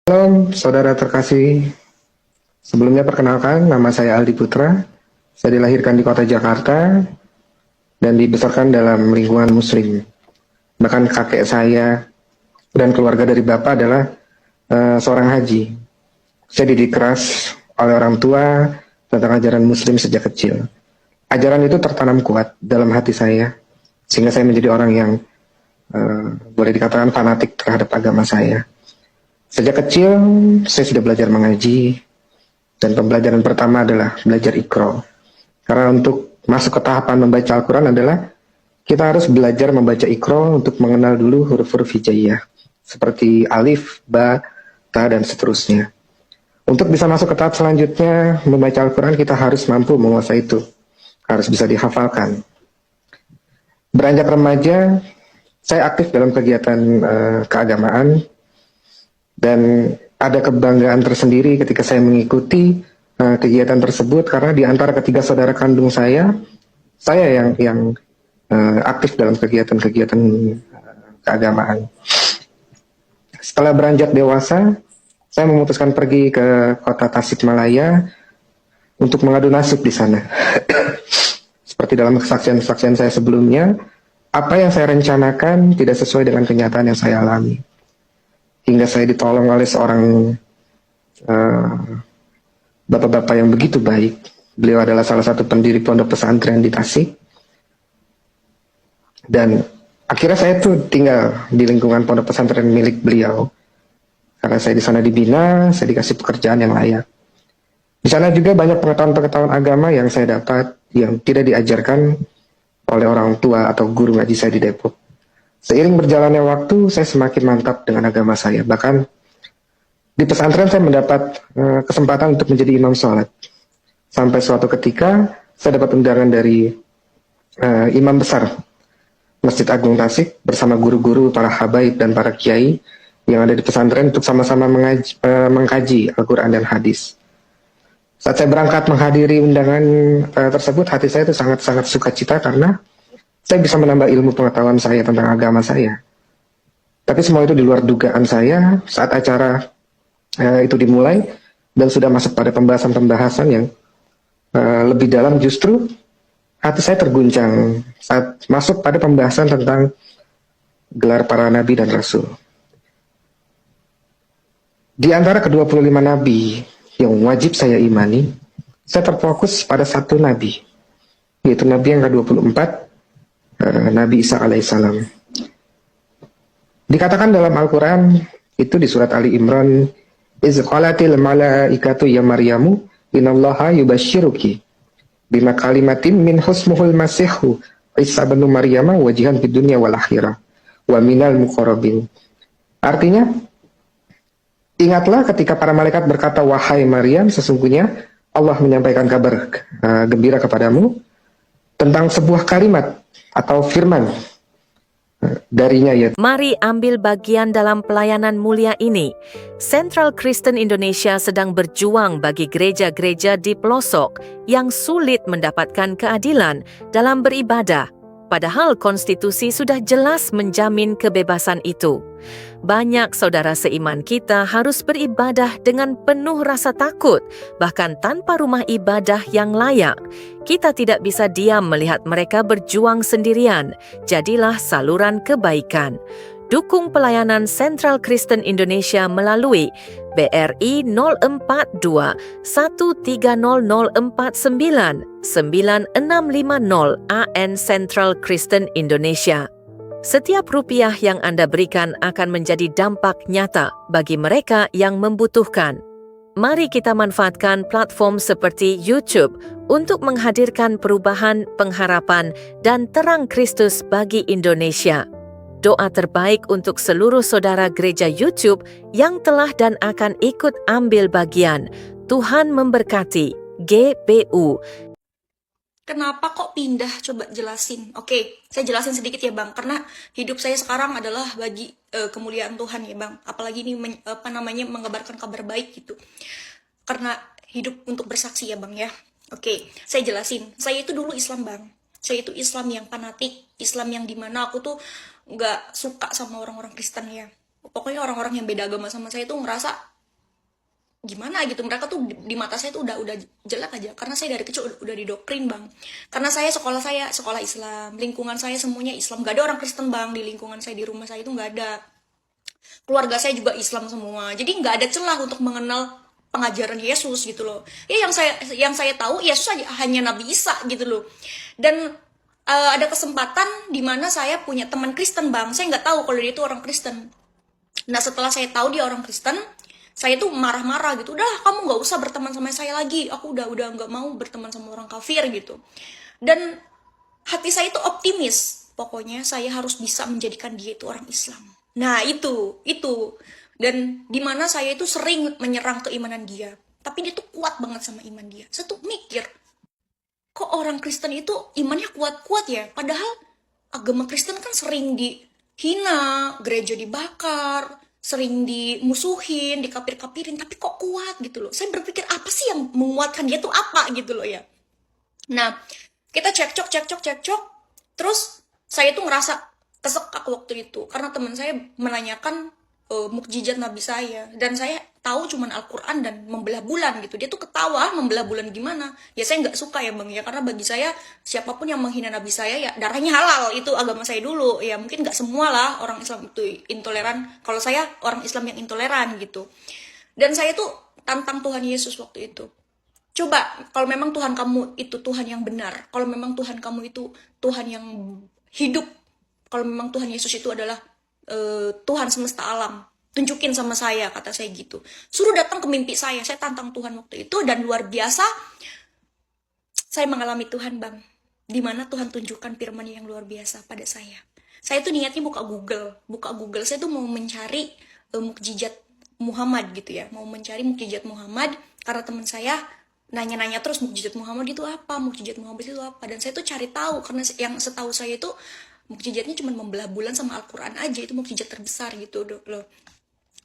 Halo, saudara terkasih. Sebelumnya perkenalkan, nama saya Aldi Putra. Saya dilahirkan di kota Jakarta dan dibesarkan dalam lingkungan Muslim. Bahkan kakek saya dan keluarga dari bapak adalah seorang haji. Saya didik keras oleh orang tua tentang ajaran Muslim sejak kecil. Ajaran itu tertanam kuat dalam hati saya, sehingga saya menjadi orang yang boleh dikatakan fanatik terhadap agama saya. Sejak kecil, saya sudah belajar mengaji, dan pembelajaran pertama adalah belajar Iqra. Karena untuk masuk ke tahapan membaca Al-Quran adalah kita harus belajar membaca Iqra untuk mengenal dulu huruf-huruf hijaiyah, seperti alif, ba, ta, dan seterusnya. Untuk bisa masuk ke tahap selanjutnya, membaca Al-Quran kita harus mampu menguasai itu, harus bisa dihafalkan. Beranjak remaja, saya aktif dalam kegiatan keagamaan, dan ada kebanggaan tersendiri ketika saya mengikuti kegiatan tersebut karena di antara ketiga saudara kandung saya yang aktif dalam kegiatan-kegiatan keagamaan. Setelah beranjak dewasa, saya memutuskan pergi ke kota Tasikmalaya untuk mengadu nasib di sana. Seperti dalam kesaksian-kesaksian saya sebelumnya, apa yang saya rencanakan tidak sesuai dengan kenyataan yang saya alami. Hingga saya ditolong oleh seorang bapak-bapak yang begitu baik. Beliau adalah salah satu pendiri pondok pesantren di Tasik. Dan akhirnya saya tuh tinggal di lingkungan pondok pesantren milik beliau. Karena saya di sana dibina, saya dikasih pekerjaan yang layak. Di sana juga banyak pengetahuan-pengetahuan agama yang saya dapat yang tidak diajarkan oleh orang tua atau guru ngaji saya di Depok. Seiring berjalannya waktu, saya semakin mantap dengan agama saya. Bahkan di pesantren saya mendapat kesempatan untuk menjadi imam sholat. Sampai suatu ketika, saya dapat undangan dari imam besar Masjid Agung Tasik bersama guru-guru, para habaib, dan para kiai yang ada di pesantren untuk sama-sama mengkaji Al-Quran dan hadis. Saat saya berangkat menghadiri undangan tersebut, hati saya itu sangat-sangat sukacita karena saya bisa menambah ilmu pengetahuan saya tentang agama saya. Tapi semua itu di luar dugaan saya saat acara itu dimulai dan sudah masuk pada pembahasan-pembahasan yang lebih dalam, justru hati saya terguncang saat masuk pada pembahasan tentang gelar para nabi dan rasul. Di antara ke-25 nabi yang wajib saya imani, saya terfokus pada satu nabi, yaitu nabi yang ke-24, Nabi Isa alaihissalam. Dikatakan dalam Al-Quran, itu di surat Ali Imran, "Iz qalatil malaikatu ya Maryamu, innallaha yubashiruki bima kalimatin min husmuhul masihu Isa bin Maryama wajihan fid dunya wal akhirah wa minal muqarrabin." Artinya, ingatlah ketika para malaikat berkata, "Wahai Maryam, sesungguhnya Allah menyampaikan kabar gembira kepadamu tentang sebuah kalimat atau firman darinya, ya." Mari ambil bagian dalam pelayanan mulia ini. Central Kristen Indonesia sedang berjuang bagi gereja-gereja di pelosok yang sulit mendapatkan keadilan dalam beribadah. Padahal konstitusi sudah jelas menjamin kebebasan itu. Banyak saudara seiman kita harus beribadah dengan penuh rasa takut, bahkan tanpa rumah ibadah yang layak. Kita tidak bisa diam melihat mereka berjuang sendirian. Jadilah saluran kebaikan. Dukung pelayanan Central Kristen Indonesia melalui BRI 042 130049 9650 AN Central Kristen Indonesia. Setiap rupiah yang Anda berikan akan menjadi dampak nyata bagi mereka yang membutuhkan. Mari kita manfaatkan platform seperti YouTube untuk menghadirkan perubahan, pengharapan, dan terang Kristus bagi Indonesia. Doa terbaik untuk seluruh saudara gereja YouTube yang telah dan akan ikut ambil bagian. Tuhan memberkati. GPU. Kenapa kok pindah? Coba jelasin. Oke, saya jelasin sedikit ya Bang. Karena hidup saya sekarang adalah bagi kemuliaan Tuhan ya Bang. Apalagi ini mengabarkan kabar baik gitu. Karena hidup untuk bersaksi ya Bang ya. Oke, saya jelasin. Saya itu dulu Islam Bang. Saya itu Islam yang fanatik. Islam yang dimana aku tuh nggak suka sama orang-orang Kristen ya. Pokoknya orang-orang yang beda agama sama saya tuh ngerasa gimana gitu, mereka tuh di mata saya tuh udah jelek aja, karena saya dari kecil udah didoktrin bang, karena saya sekolah Islam, lingkungan saya semuanya Islam, gak ada orang Kristen bang, di lingkungan saya, di rumah saya itu gak ada, keluarga saya juga Islam semua, jadi nggak ada celah untuk mengenal pengajaran Yesus gitu loh. Ya yang saya tahu Yesus hanya Nabi Isa gitu loh. Dan ada kesempatan di mana saya punya teman Kristen bang, saya nggak tahu kalau dia itu orang Kristen. Nah setelah saya tahu dia orang Kristen, saya tuh marah-marah gitu, udah kamu nggak usah berteman sama saya lagi, aku udah nggak mau berteman sama orang kafir gitu. Dan hati saya itu optimis, pokoknya saya harus bisa menjadikan dia itu orang Islam. Nah itu dan dimana saya itu sering menyerang keimanan dia, tapi dia tuh kuat banget sama iman dia. Saya tuh mikir, kok orang Kristen itu imannya kuat-kuat ya, padahal agama Kristen kan sering dihina, gereja dibakar, sering dimusuhin, dikapir-kapirin, tapi kok kuat gitu loh. Saya berpikir apa sih yang menguatkan dia tuh apa gitu loh ya. Nah kita cekcok, terus saya tuh ngerasa kesekak waktu itu karena teman saya menanyakan mukjizat Nabi saya, dan saya tahu cuman Al-Quran dan membelah bulan gitu. Dia tuh ketawa, membelah bulan gimana ya, saya nggak suka ya bang ya, karena bagi saya siapapun yang menghina Nabi saya ya darahnya halal, itu agama saya dulu ya. Mungkin nggak semua lah orang Islam itu intoleran, kalau saya orang Islam yang intoleran gitu. Dan saya tuh tantang Tuhan Yesus waktu itu, coba kalau memang Tuhan kamu itu Tuhan yang benar, kalau memang Tuhan kamu itu Tuhan yang hidup, kalau memang Tuhan Yesus itu adalah Tuhan semesta alam, tunjukin sama saya, kata saya gitu. Suruh datang ke mimpi saya tantang Tuhan waktu itu, dan luar biasa saya mengalami Tuhan bang, dimana Tuhan tunjukkan firman yang luar biasa pada saya. Saya tuh niatnya buka Google, saya tuh mau mencari mukjizat Muhammad gitu ya, mau mencari mukjizat Muhammad, karena teman saya nanya-nanya terus mukjizat Muhammad itu apa, dan saya tuh cari tahu, karena yang setahu saya itu mukjizatnya cuma membelah bulan sama Al-Quran aja, itu mukjizat terbesar gitu loh.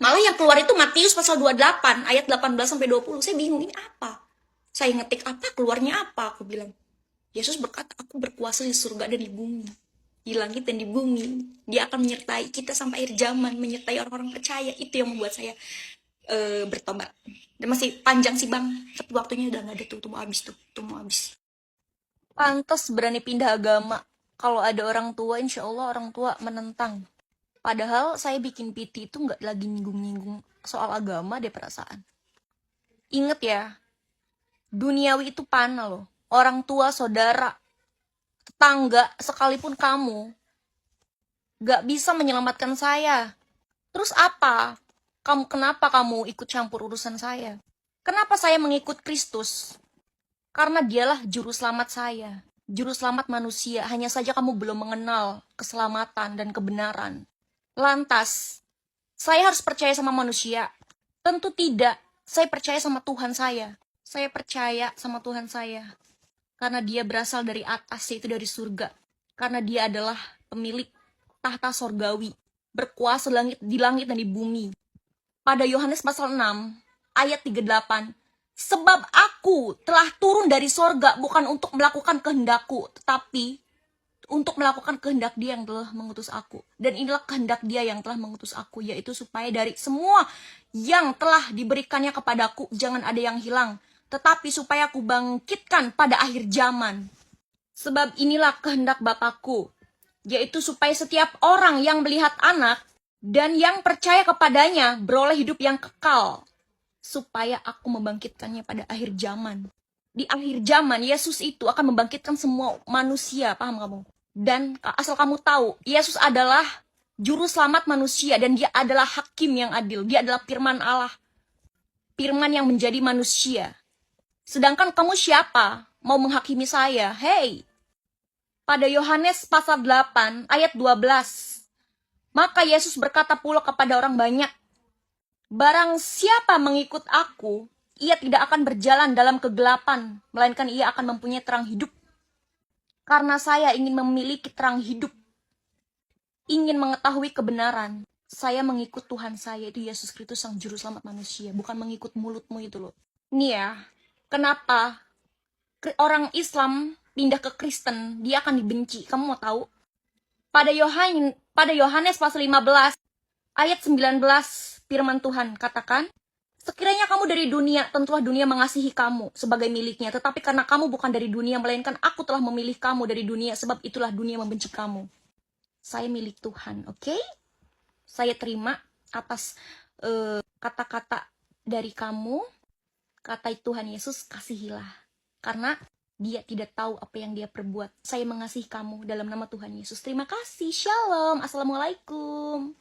Malah yang keluar itu Matius pasal 28 ayat 18 sampai 20. Saya bingung ini apa. Saya ngetik apa, keluarnya apa, aku bilang. Yesus berkata, aku berkuasa di surga dan di bumi, di langit dan di bumi. Dia akan menyertai kita sampai akhir zaman, menyertai orang-orang percaya. Itu yang membuat saya bertobat. Dan masih panjang sih bang, tapi waktunya udah gak ada tuh mau habis. Pantes berani pindah agama. Kalau ada orang tua, insya Allah orang tua menentang. Padahal saya bikin PT itu nggak lagi nyinggung-nyinggung soal agama deh perasaan. Ingat ya, duniawi itu panah loh. Orang tua, saudara, tetangga, sekalipun kamu nggak bisa menyelamatkan saya. Terus apa? Kenapa kamu ikut campur urusan saya? Kenapa saya mengikut Kristus? Karena dialah juru selamat saya. Juru selamat manusia, hanya saja kamu belum mengenal keselamatan dan kebenaran. Lantas, saya harus percaya sama manusia? Tentu tidak, saya percaya sama Tuhan saya. Saya percaya sama Tuhan saya. Karena dia berasal dari atas, yaitu dari surga. Karena dia adalah pemilik tahta sorgawi, berkuasa di langit dan di bumi. Pada Yohanes pasal 6, ayat 38, sebab aku telah turun dari sorga bukan untuk melakukan kehendakku, tetapi untuk melakukan kehendak dia yang telah mengutus aku. Dan inilah kehendak dia yang telah mengutus aku, yaitu supaya dari semua yang telah diberikannya kepadaku, jangan ada yang hilang, tetapi supaya aku bangkitkan pada akhir zaman. Sebab inilah kehendak Bapakku, yaitu supaya setiap orang yang melihat anak dan yang percaya kepadanya beroleh hidup yang kekal, supaya aku membangkitkannya pada akhir zaman. Di akhir zaman, Yesus itu akan membangkitkan semua manusia, paham kamu? Dan asal kamu tahu, Yesus adalah juru selamat manusia, dan dia adalah hakim yang adil. Dia adalah firman Allah, firman yang menjadi manusia. Sedangkan kamu siapa? Mau menghakimi saya? Hei! Pada Yohanes pasal 8 ayat 12, maka Yesus berkata pula kepada orang banyak, barang siapa mengikut aku, ia tidak akan berjalan dalam kegelapan, melainkan ia akan mempunyai terang hidup. Karena saya ingin memiliki terang hidup, ingin mengetahui kebenaran. Saya mengikut Tuhan saya, itu Yesus Kristus sang juru selamat manusia, bukan mengikut mulutmu itu loh. Nih ya, kenapa orang Islam pindah ke Kristen, dia akan dibenci. Kamu mau tahu? Pada Yohanes pasal 15 ayat 19, firman Tuhan katakan, sekiranya kamu dari dunia, tentulah dunia mengasihi kamu sebagai miliknya. Tetapi karena kamu bukan dari dunia, melainkan aku telah memilih kamu dari dunia, sebab itulah dunia membenci kamu. Saya milik Tuhan, oke? Saya terima atas kata-kata dari kamu. Kata Tuhan Yesus, kasihilah. Karena dia tidak tahu apa yang dia perbuat. Saya mengasihi kamu dalam nama Tuhan Yesus. Terima kasih. Shalom. Assalamualaikum.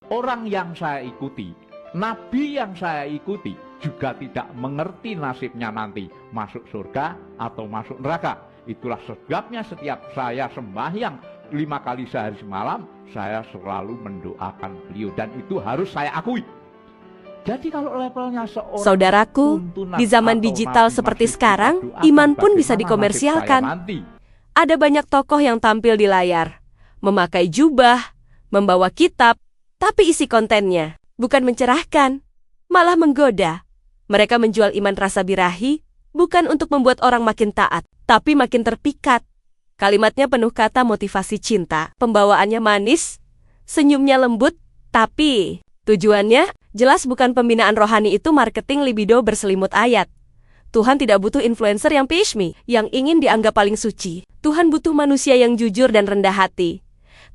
Orang yang saya ikuti, nabi yang saya ikuti juga tidak mengerti nasibnya nanti masuk surga atau masuk neraka. Itulah sebabnya setiap saya sembahyang 5 kali sehari semalam, saya selalu mendoakan beliau, dan itu harus saya akui. Jadi kalau levelnya seorang Saudaraku, di zaman digital seperti sekarang, iman pun bisa dikomersialkan. Ada banyak tokoh yang tampil di layar, memakai jubah, membawa kitab, tapi isi kontennya bukan mencerahkan, malah menggoda. Mereka menjual iman rasa birahi, bukan untuk membuat orang makin taat, tapi makin terpikat. Kalimatnya penuh kata motivasi cinta, pembawaannya manis, senyumnya lembut, tapi tujuannya jelas bukan pembinaan rohani. Itu marketing libido berselimut ayat. Tuhan tidak butuh influencer yang pishmi, yang ingin dianggap paling suci. Tuhan butuh manusia yang jujur dan rendah hati.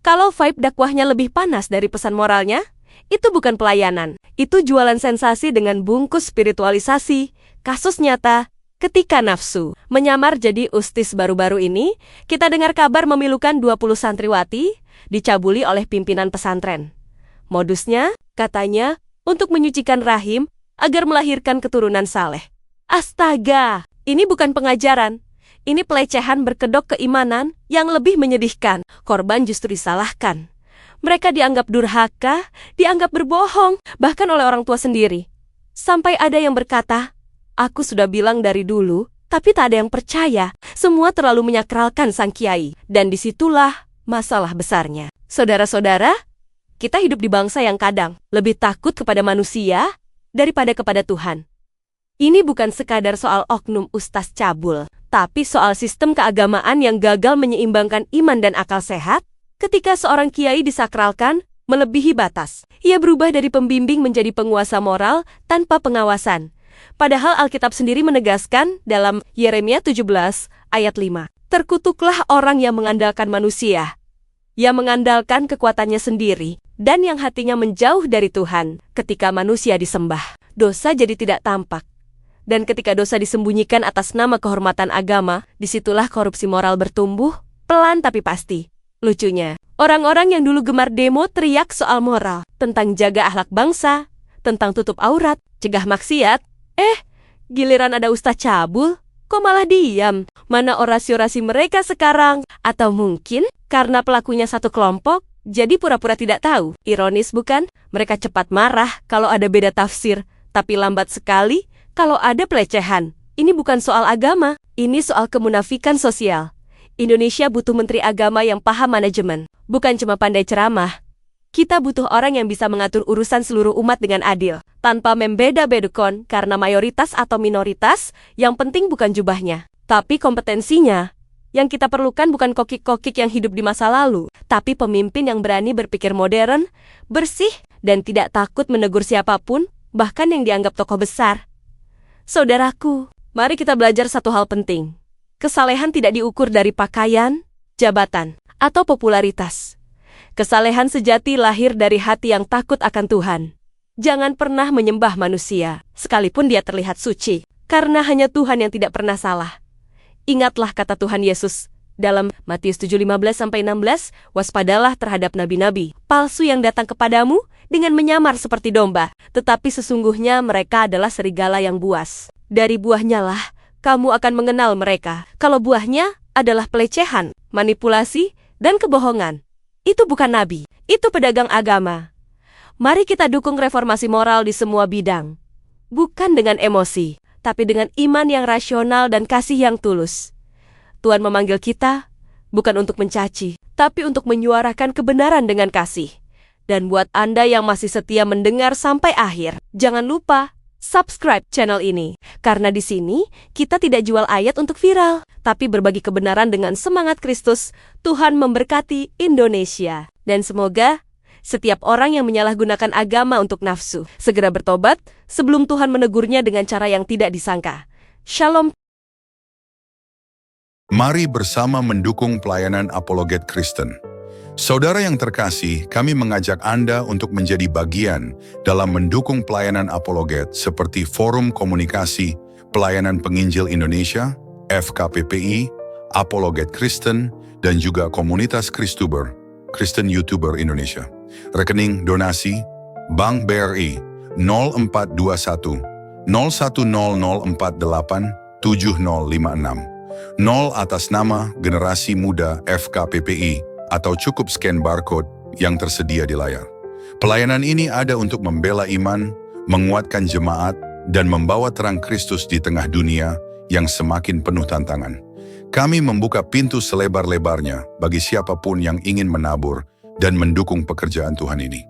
Kalau vibe dakwahnya lebih panas dari pesan moralnya, itu bukan pelayanan. Itu jualan sensasi dengan bungkus spiritualisasi. Kasus nyata, ketika nafsu menyamar jadi ustis baru-baru ini, kita dengar kabar memilukan 20 santriwati dicabuli oleh pimpinan pesantren. Modusnya, katanya, untuk menyucikan rahim agar melahirkan keturunan saleh. Astaga, ini bukan pengajaran. Ini pelecehan berkedok keimanan yang lebih menyedihkan. Korban justru disalahkan. Mereka dianggap durhaka, dianggap berbohong, bahkan oleh orang tua sendiri. Sampai ada yang berkata, aku sudah bilang dari dulu, tapi tak ada yang percaya. Semua terlalu menyakralkan sang kiai. Dan disitulah masalah besarnya. Saudara-saudara, kita hidup di bangsa yang kadang lebih takut kepada manusia daripada kepada Tuhan. Ini bukan sekadar soal oknum ustaz cabul, tapi soal sistem keagamaan yang gagal menyeimbangkan iman dan akal sehat. Ketika seorang kiai disakralkan melebihi batas, ia berubah dari pembimbing menjadi penguasa moral tanpa pengawasan. Padahal Alkitab sendiri menegaskan dalam Yeremia 17 ayat 5, terkutuklah orang yang mengandalkan manusia, yang mengandalkan kekuatannya sendiri, dan yang hatinya menjauh dari Tuhan. Ketika manusia disembah, dosa jadi tidak tampak. Dan ketika dosa disembunyikan atas nama kehormatan agama, disitulah korupsi moral bertumbuh, pelan tapi pasti. Lucunya, orang-orang yang dulu gemar demo teriak soal moral, tentang jaga akhlak bangsa, tentang tutup aurat, cegah maksiat. Giliran ada ustaz cabul, kok malah diam? Mana orasi-orasi mereka sekarang? Atau mungkin karena pelakunya satu kelompok, jadi pura-pura tidak tahu. Ironis bukan? Mereka cepat marah kalau ada beda tafsir, tapi lambat sekali kalau ada pelecehan. Ini bukan soal agama, ini soal kemunafikan sosial. Indonesia butuh menteri agama yang paham manajemen, bukan cuma pandai ceramah. Kita butuh orang yang bisa mengatur urusan seluruh umat dengan adil, tanpa membeda-bedakan karena mayoritas atau minoritas, yang penting bukan jubahnya, tapi kompetensinya. Yang kita perlukan bukan kokik-kokik yang hidup di masa lalu, tapi pemimpin yang berani berpikir modern, bersih, dan tidak takut menegur siapapun, bahkan yang dianggap tokoh besar. Saudaraku, mari kita belajar satu hal penting. Kesalehan tidak diukur dari pakaian, jabatan, atau popularitas. Kesalehan sejati lahir dari hati yang takut akan Tuhan. Jangan pernah menyembah manusia, sekalipun dia terlihat suci, karena hanya Tuhan yang tidak pernah salah. Ingatlah kata Tuhan Yesus dalam Matius 7:15-16, waspadalah terhadap nabi-nabi palsu yang datang kepadamu dengan menyamar seperti domba, tetapi sesungguhnya mereka adalah serigala yang buas. Dari buahnya lah kamu akan mengenal mereka. Kalau buahnya adalah pelecehan, manipulasi, dan kebohongan, itu bukan nabi, itu pedagang agama. Mari kita dukung reformasi moral di semua bidang. Bukan dengan emosi, tapi dengan iman yang rasional dan kasih yang tulus. Tuhan memanggil kita, bukan untuk mencaci, tapi untuk menyuarakan kebenaran dengan kasih. Dan buat Anda yang masih setia mendengar sampai akhir, jangan lupa subscribe channel ini. Karena di sini, kita tidak jual ayat untuk viral, tapi berbagi kebenaran dengan semangat Kristus. Tuhan memberkati Indonesia. Dan semoga setiap orang yang menyalahgunakan agama untuk nafsu segera bertobat sebelum Tuhan menegurnya dengan cara yang tidak disangka. Shalom. Mari bersama mendukung pelayanan Apologet Kristen. Saudara yang terkasih, kami mengajak Anda untuk menjadi bagian dalam mendukung pelayanan Apologet seperti Forum Komunikasi Pelayanan Penginjil Indonesia, FKPPI, Apologet Kristen, dan juga Komunitas Kristuber, Kristen YouTuber Indonesia. Rekening donasi Bank BRI 0421 010048 7056 0 atas nama Generasi Muda FKPPI atau cukup scan barcode yang tersedia di layar. Pelayanan ini ada untuk membela iman, menguatkan jemaat, dan membawa terang Kristus di tengah dunia yang semakin penuh tantangan. Kami membuka pintu selebar-lebarnya bagi siapapun yang ingin menabur dan mendukung pekerjaan Tuhan ini.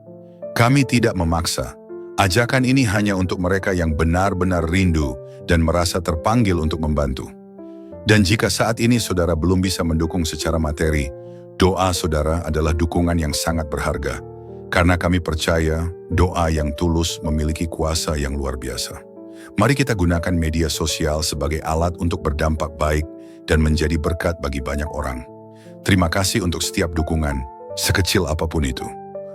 Kami tidak memaksa. Ajakan ini hanya untuk mereka yang benar-benar rindu dan merasa terpanggil untuk membantu. Dan jika saat ini saudara belum bisa mendukung secara materi, doa saudara adalah dukungan yang sangat berharga. Karena kami percaya doa yang tulus memiliki kuasa yang luar biasa. Mari kita gunakan media sosial sebagai alat untuk berdampak baik dan menjadi berkat bagi banyak orang. Terima kasih untuk setiap dukungan, sekecil apapun itu.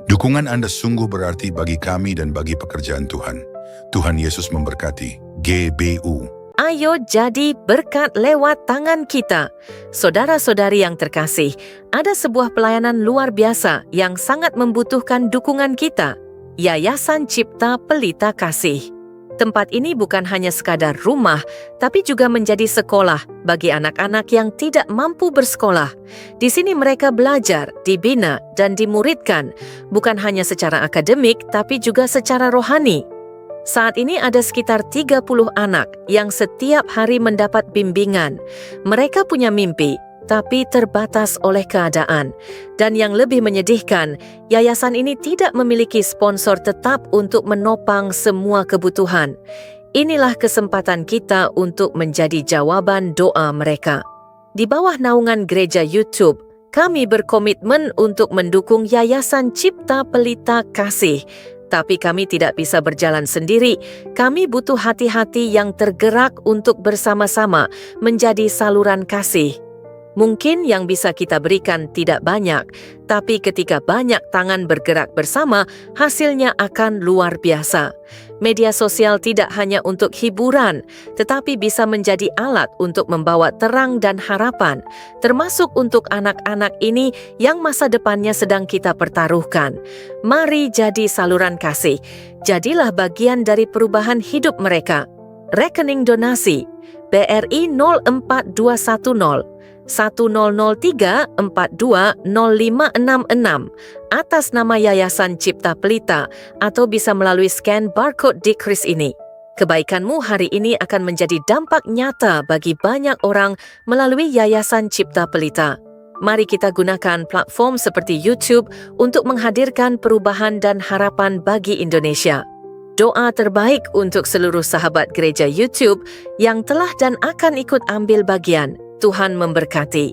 Dukungan Anda sungguh berarti bagi kami dan bagi pekerjaan Tuhan. Tuhan Yesus memberkati. GBU. Ayo jadi berkat lewat tangan kita. Saudara-saudari yang terkasih, ada sebuah pelayanan luar biasa yang sangat membutuhkan dukungan kita. Yayasan Cipta Pelita Kasih. Tempat ini bukan hanya sekadar rumah, tapi juga menjadi sekolah bagi anak-anak yang tidak mampu bersekolah. Di sini mereka belajar, dibina, dan dimuridkan, bukan hanya secara akademik, tapi juga secara rohani. Saat ini ada sekitar 30 anak yang setiap hari mendapat bimbingan. Mereka punya mimpi, tapi terbatas oleh keadaan. Dan yang lebih menyedihkan, yayasan ini tidak memiliki sponsor tetap untuk menopang semua kebutuhan. Inilah kesempatan kita untuk menjadi jawaban doa mereka. Di bawah naungan Gereja YouTube, kami berkomitmen untuk mendukung Yayasan Cipta Pelita Kasih. Tapi kami tidak bisa berjalan sendiri. Kami butuh hati-hati yang tergerak untuk bersama-sama menjadi saluran kasih. Mungkin yang bisa kita berikan tidak banyak, tapi ketika banyak tangan bergerak bersama, hasilnya akan luar biasa. Media sosial tidak hanya untuk hiburan, tetapi bisa menjadi alat untuk membawa terang dan harapan, termasuk untuk anak-anak ini yang masa depannya sedang kita pertaruhkan. Mari jadi saluran kasih. Jadilah bagian dari perubahan hidup mereka. Rekening donasi BRI 04210 1003 42 0566 atas nama Yayasan Cipta Pelita atau bisa melalui scan barcode di kris ini. Kebaikanmu hari ini akan menjadi dampak nyata bagi banyak orang melalui Yayasan Cipta Pelita. Mari kita gunakan platform seperti YouTube untuk menghadirkan perubahan dan harapan bagi Indonesia. Doa terbaik untuk seluruh sahabat gereja YouTube yang telah dan akan ikut ambil bagian. Tuhan memberkati.